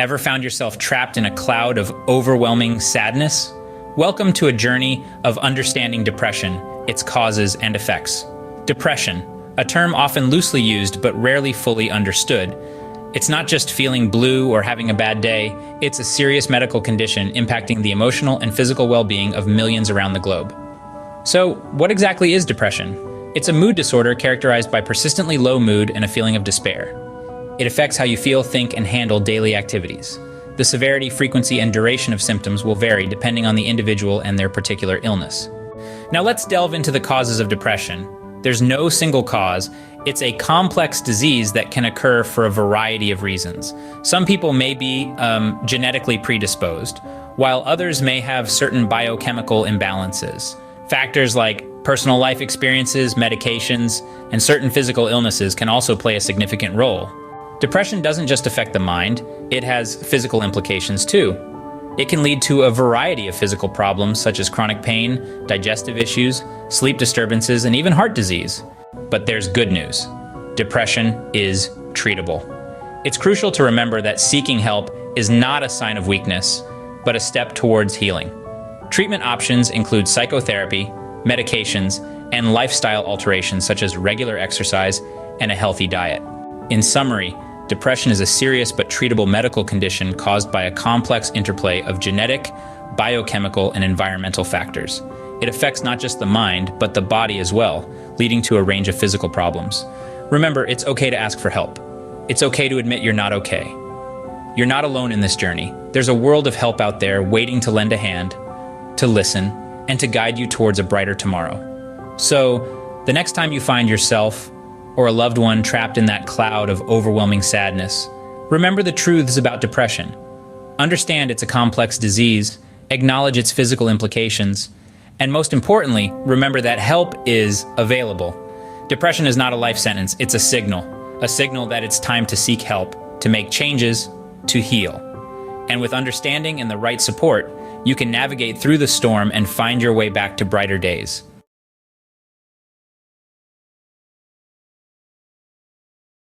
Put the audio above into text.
Ever found yourself trapped in a cloud of overwhelming sadness? Welcome to a journey of understanding depression, its causes and effects. Depression, a term often loosely used but rarely fully understood. It's not just feeling blue or having a bad day, it's a serious medical condition impacting the emotional and physical well-being of millions around the globe. So, what exactly is depression? It's a mood disorder characterized by persistently low mood and a feeling of despair. It affects how you feel, think, and handle daily activities. The severity, frequency, and duration of symptoms will vary depending on the individual and their particular illness. Now let's delve into the causes of depression. There's no single cause. It's a complex disease that can occur for a variety of reasons. Some people may be genetically predisposed, while others may have certain biochemical imbalances. Factors like personal life experiences, medications, and certain physical illnesses can also play a significant role. Depression doesn't just affect the mind, it has physical implications too. It can lead to a variety of physical problems such as chronic pain, digestive issues, sleep disturbances, and even heart disease. But there's good news. Depression is treatable. It's crucial to remember that seeking help is not a sign of weakness, but a step towards healing. Treatment options include psychotherapy, medications, and lifestyle alterations such as regular exercise and a healthy diet. In summary, depression is a serious but treatable medical condition caused by a complex interplay of genetic, biochemical, and environmental factors. It affects not just the mind, but the body as well, leading to a range of physical problems. Remember, it's okay to ask for help. It's okay to admit you're not okay. You're not alone in this journey. There's a world of help out there waiting to lend a hand, to listen, and to guide you towards a brighter tomorrow. So, the next time you find yourself or a loved one trapped in that cloud of overwhelming sadness, remember the truths about depression. Understand it's a complex disease, acknowledge its physical implications, and most importantly, remember that help is available. Depression is not a life sentence, it's a signal that it's time to seek help, to make changes, to heal. And with understanding and the right support, you can navigate through the storm and find your way back to brighter days.